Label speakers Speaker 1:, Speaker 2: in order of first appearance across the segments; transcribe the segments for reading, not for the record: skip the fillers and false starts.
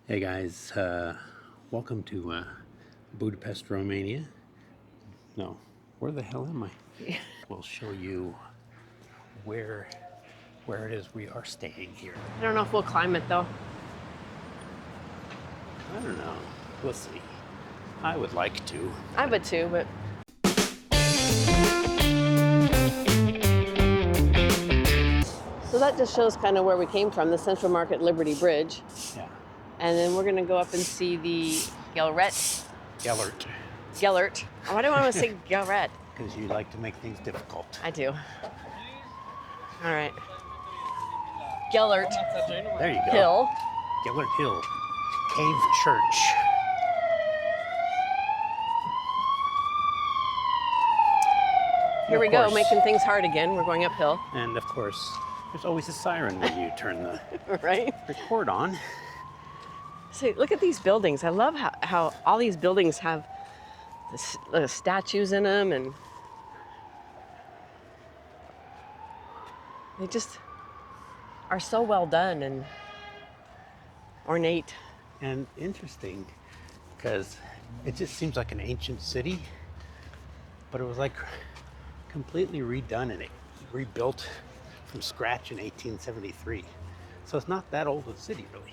Speaker 1: Hey guys, welcome to Budapest, Romania. No, where the hell am I? We'll show you where it is we are staying here.
Speaker 2: I don't know if we'll climb it though.
Speaker 1: I don't know. We'll see. I would like to.
Speaker 2: I would too, but so that just shows kind of where we came from, the Central Market Liberty Bridge.
Speaker 1: Yeah.
Speaker 2: And then we're going to go up and see the
Speaker 1: Gellért.
Speaker 2: Gellért. Why do I want to say Gellért?
Speaker 1: Because you like to make things difficult.
Speaker 2: I do. All right. Gellért
Speaker 1: There you go.
Speaker 2: Hill.
Speaker 1: Gellért Hill. Cave Church.
Speaker 2: Here we go, making things hard again. We're going uphill.
Speaker 1: And of course, there's always a siren when you turn the
Speaker 2: Right?
Speaker 1: record on.
Speaker 2: See, look at these buildings. I love how all these buildings have the statues in them, and they just are so well done and ornate.
Speaker 1: And interesting, because it just seems like an ancient city, but it was like completely redone and rebuilt from scratch in 1873. So it's not that old a city, really.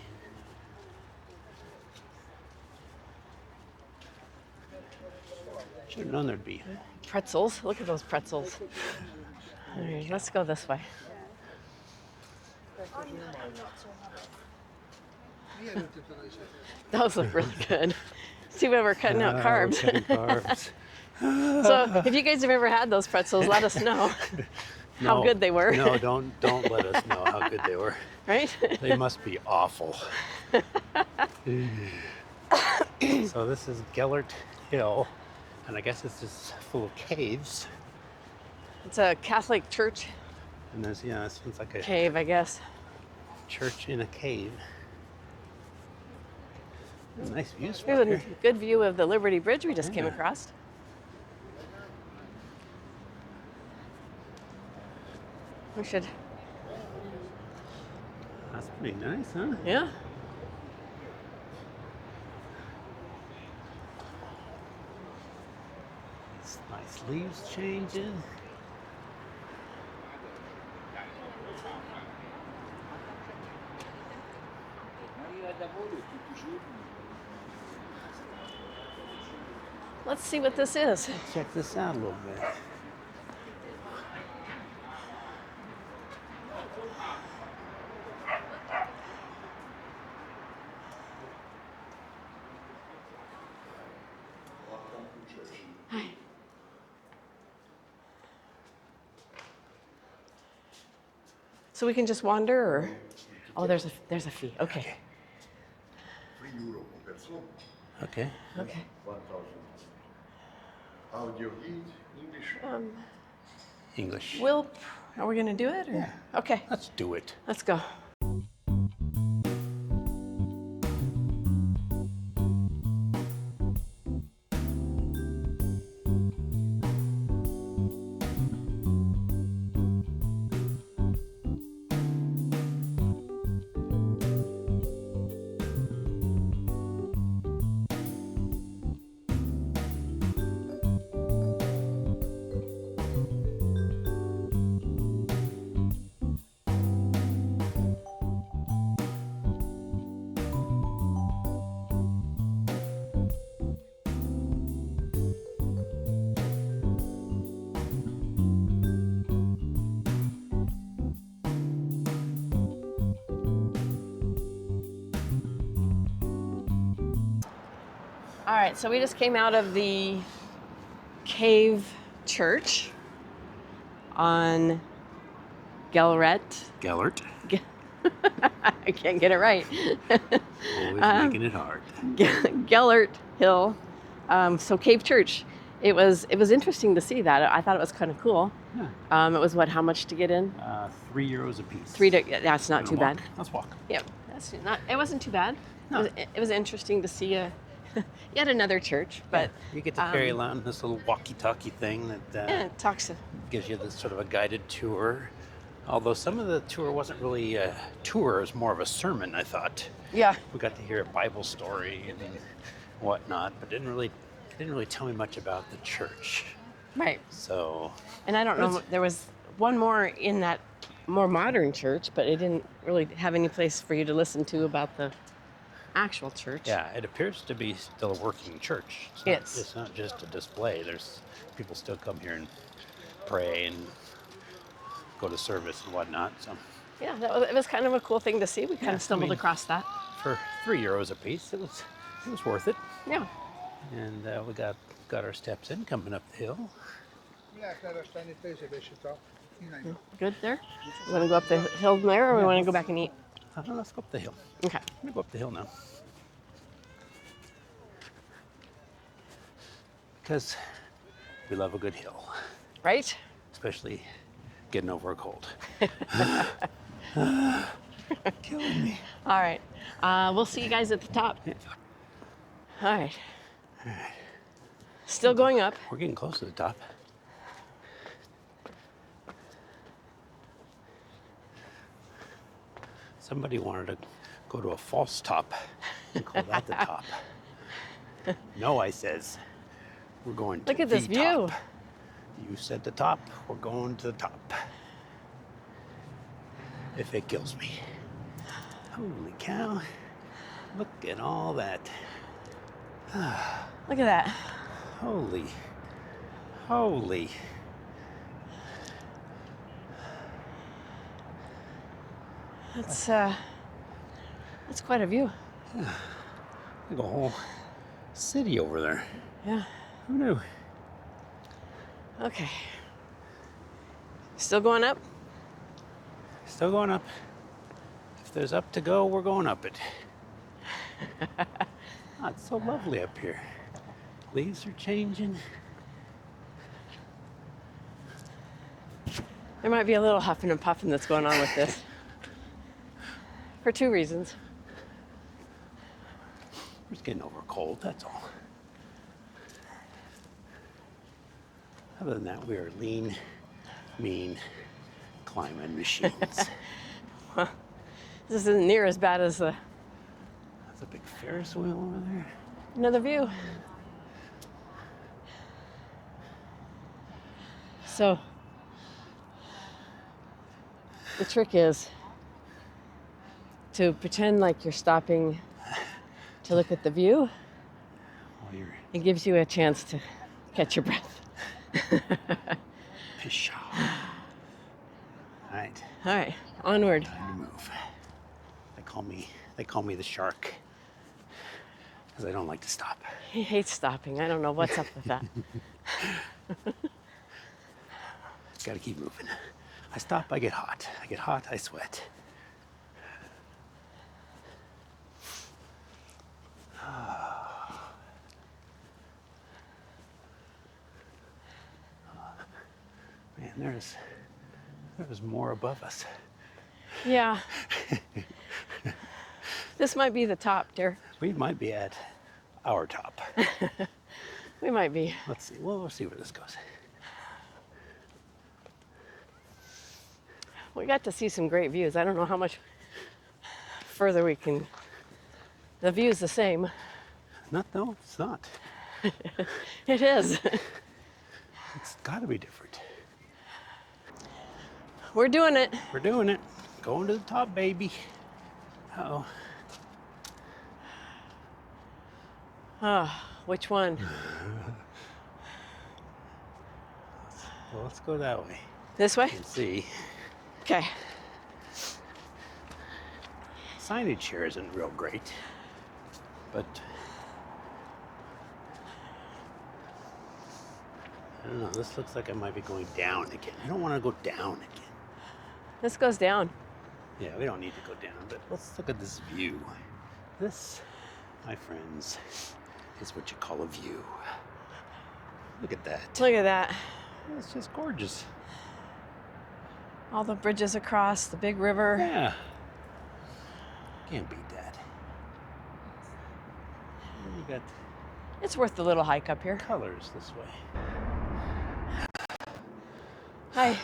Speaker 1: Should have known there'd be.
Speaker 2: Pretzels. Look at those pretzels. All right, let's go this way. Those look really good. Too bad we're cutting out carbs.
Speaker 1: Cutting carbs.
Speaker 2: So if you guys have ever had those pretzels, let us know how good they were.
Speaker 1: No, don't let us know how good they were.
Speaker 2: Right?
Speaker 1: They must be awful. So this is Gellért Hill, and I guess it's just full of caves.
Speaker 2: It's a Catholic church
Speaker 1: And there's, it seems like a
Speaker 2: cave, I guess.
Speaker 1: church in a cave. Nice views
Speaker 2: Here's
Speaker 1: from
Speaker 2: a
Speaker 1: here.
Speaker 2: good view of the Liberty Bridge we just came
Speaker 1: Yeah.
Speaker 2: across. We should,
Speaker 1: That's pretty nice, huh?
Speaker 2: yeah.
Speaker 1: It's nice leaves changing.
Speaker 2: Let's see what this is.
Speaker 1: Check this out a little bit.
Speaker 2: Hi. So we can just wander, or oh, there's a fee. Okay.
Speaker 3: €3 per person.
Speaker 1: Okay.
Speaker 2: Okay.
Speaker 3: 1,000. Audio, read, English.
Speaker 1: English.
Speaker 2: Are we gonna do it? Or?
Speaker 1: Yeah.
Speaker 2: Okay.
Speaker 1: Let's do it.
Speaker 2: Let's go. All right, so we just came out of the cave church on Gellért.
Speaker 1: Gellért.
Speaker 2: I can't get it right.
Speaker 1: Always making it hard.
Speaker 2: Gellért Hill. So cave church. It was interesting to see that. I thought it was kind of cool.
Speaker 1: Yeah.
Speaker 2: It was what? How much to get in?
Speaker 1: €3 a piece.
Speaker 2: That's not too bad.
Speaker 1: Let's walk.
Speaker 2: Yeah, that's not. It wasn't too bad.
Speaker 1: No.
Speaker 2: It was interesting to see yet another church, but
Speaker 1: You get to carry around this little walkie-talkie thing that
Speaker 2: yeah, it talks.
Speaker 1: gives you this sort of a guided tour Although some of the tour wasn't really a tour, it was more of a sermon, I thought.
Speaker 2: Yeah.
Speaker 1: We got to hear a Bible story and whatnot, but it didn't really tell me much about the church.
Speaker 2: Right.
Speaker 1: So,
Speaker 2: And I don't know, there was one more in that more modern church, but it didn't really have any place for you to listen to about the actual church.
Speaker 1: yeah, it appears to be still a working church. It's not just a display. There's people still come here and pray and go to service and whatnot. So
Speaker 2: Yeah, it was kind of a cool thing to see. We kind of stumbled across that.
Speaker 1: for €3 a piece, it was worth it.
Speaker 2: Yeah.
Speaker 1: And we got our steps in coming up the hill.
Speaker 2: Good there? You want to go up the hill there, or we want to go back and eat?
Speaker 1: Let's go up the hill.
Speaker 2: Okay.
Speaker 1: I'm gonna go up the hill now. Because we love a good hill,
Speaker 2: Right?
Speaker 1: especially getting over a cold. Killing me.
Speaker 2: All right. We'll see you guys at the top.
Speaker 1: Yeah.
Speaker 2: All right. Still going up.
Speaker 1: We're getting close to the top. Somebody wanted to go to a false top and call that the top. No, I says, we're going to
Speaker 2: Look at this
Speaker 1: the
Speaker 2: view.
Speaker 1: top. You said the top, we're going to the top. If it kills me. Holy cow. Look at all that.
Speaker 2: Look at that.
Speaker 1: Holy.
Speaker 2: That's quite a view.
Speaker 1: Like a whole city over there.
Speaker 2: Yeah.
Speaker 1: Who knew?
Speaker 2: Okay. Still going up?
Speaker 1: Still going up. If there's up to go, we're going up it. Oh, it's so lovely up here. Leaves are changing.
Speaker 2: There might be a little huffing and puffing that's going on with this. For two reasons.
Speaker 1: We're just getting over a cold, that's all. Other than that, we are lean, mean climbing machines.
Speaker 2: This isn't near as bad as the
Speaker 1: There's a big Ferris wheel over there.
Speaker 2: another view. So the trick is to pretend like you're stopping to look at the view.
Speaker 1: While you're
Speaker 2: It gives you a chance to catch your breath.
Speaker 1: pshaw. All right,
Speaker 2: All right, onward.
Speaker 1: time to move. They call me the shark because I don't like to stop.
Speaker 2: He hates stopping. I don't know what's up with that.
Speaker 1: Got to keep moving. I stop, I get hot. I get hot, I sweat. Man, there's more above us.
Speaker 2: Yeah. This might be the top, dear.
Speaker 1: We might be at our top.
Speaker 2: We might be.
Speaker 1: Let's see. Well, we'll see where this goes.
Speaker 2: We got to see some great views. I don't know how much further we can. The view's the same.
Speaker 1: No, it's not.
Speaker 2: It is.
Speaker 1: It's got to be different.
Speaker 2: We're doing it.
Speaker 1: We're doing it. Going to the top, baby. Uh-oh.
Speaker 2: Which one?
Speaker 1: Well, let's go that way
Speaker 2: This way?
Speaker 1: and see.
Speaker 2: Okay.
Speaker 1: Signage here isn't real great, but I don't know. This looks like I might be going down again. I don't want to go down again.
Speaker 2: This goes down.
Speaker 1: Yeah, we don't need to go down, but let's look at this view. This, my friends, is what you call a view. Look at that.
Speaker 2: Look at that.
Speaker 1: It's just gorgeous.
Speaker 2: All the bridges across, the big river.
Speaker 1: Yeah. Can't beat that. And you got
Speaker 2: It's worth the little hike up here.
Speaker 1: colors this way.
Speaker 2: Hi.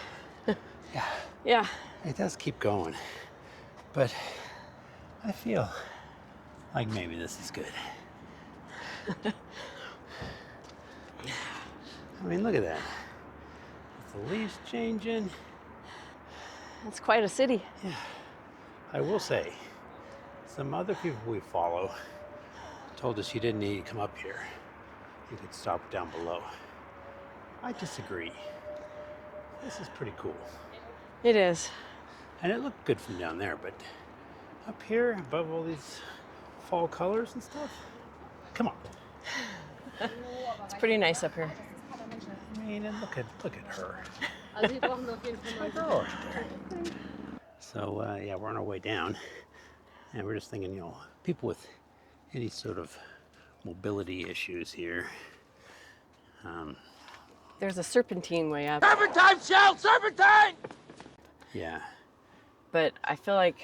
Speaker 1: Yeah.
Speaker 2: Yeah.
Speaker 1: It does keep going, but I feel like maybe this is good. I mean, look at that. With the leaves changing.
Speaker 2: It's quite a city.
Speaker 1: Yeah. I will say, some other people we follow told us you didn't need to come up here. You could stop down below. I disagree. This is pretty cool.
Speaker 2: It is.
Speaker 1: And it looked good from down there, but up here above all these fall colors and stuff, come on.
Speaker 2: It's pretty nice up here.
Speaker 1: I mean, and look at her. My girl right there. So yeah, we're on our way down, and we're just thinking, people with any sort of mobility issues here.
Speaker 2: There's a serpentine way up.
Speaker 4: Serpentine, shell, serpentine!
Speaker 1: Yeah,
Speaker 2: But I feel like,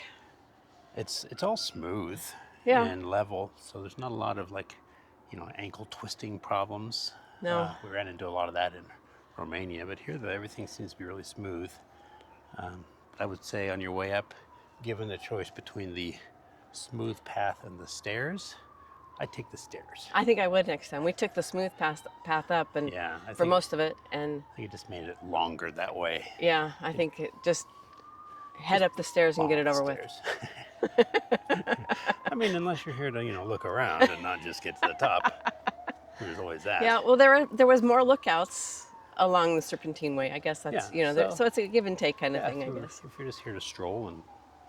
Speaker 1: it's all smooth
Speaker 2: Yeah.
Speaker 1: and level, so there's not a lot of ankle twisting problems.
Speaker 2: No.
Speaker 1: We ran into a lot of that in Romania, but here everything seems to be really smooth. I would say on your way up, given the choice between the smooth path and the stairs, I'd take the stairs.
Speaker 2: I think I would next time. We took the smooth path up and
Speaker 1: Yeah, I
Speaker 2: for
Speaker 1: think-
Speaker 2: most of it. And
Speaker 1: I think it just made it longer that way.
Speaker 2: yeah, I think it just head up the stairs and get it over with.
Speaker 1: Stairs. I mean, unless you're here to, look around and not just get to the top. There's always that.
Speaker 2: Yeah, well, there was more lookouts along the Serpentine Way. I guess that's,
Speaker 1: Yeah,
Speaker 2: so it's a give and take kind of
Speaker 1: Yeah,
Speaker 2: thing, I
Speaker 1: if
Speaker 2: guess.
Speaker 1: you're just here to stroll and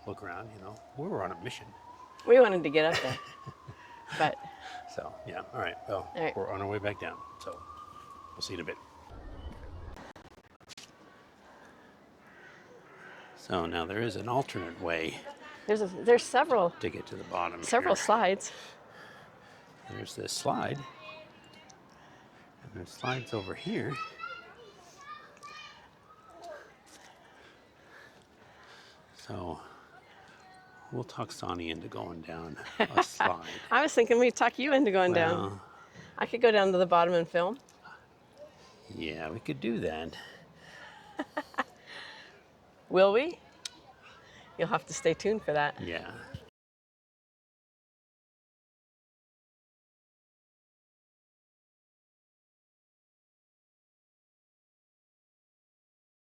Speaker 1: look around, we were on a mission.
Speaker 2: We wanted to get up there. But
Speaker 1: So, yeah, all right. Well,
Speaker 2: All right.
Speaker 1: we're on our way back down. So, we'll see you in a bit. So now there is an alternate way
Speaker 2: there's several
Speaker 1: to get to the bottom.
Speaker 2: several
Speaker 1: here.
Speaker 2: slides.
Speaker 1: There's this slide. And there's slides over here. So we'll talk Sonny into going down a slide.
Speaker 2: I was thinking we'd talk you into going down.
Speaker 1: Well,
Speaker 2: I could go down to the bottom and film.
Speaker 1: yeah, we could do that.
Speaker 2: Will we? You'll have to stay tuned for that.
Speaker 1: Yeah.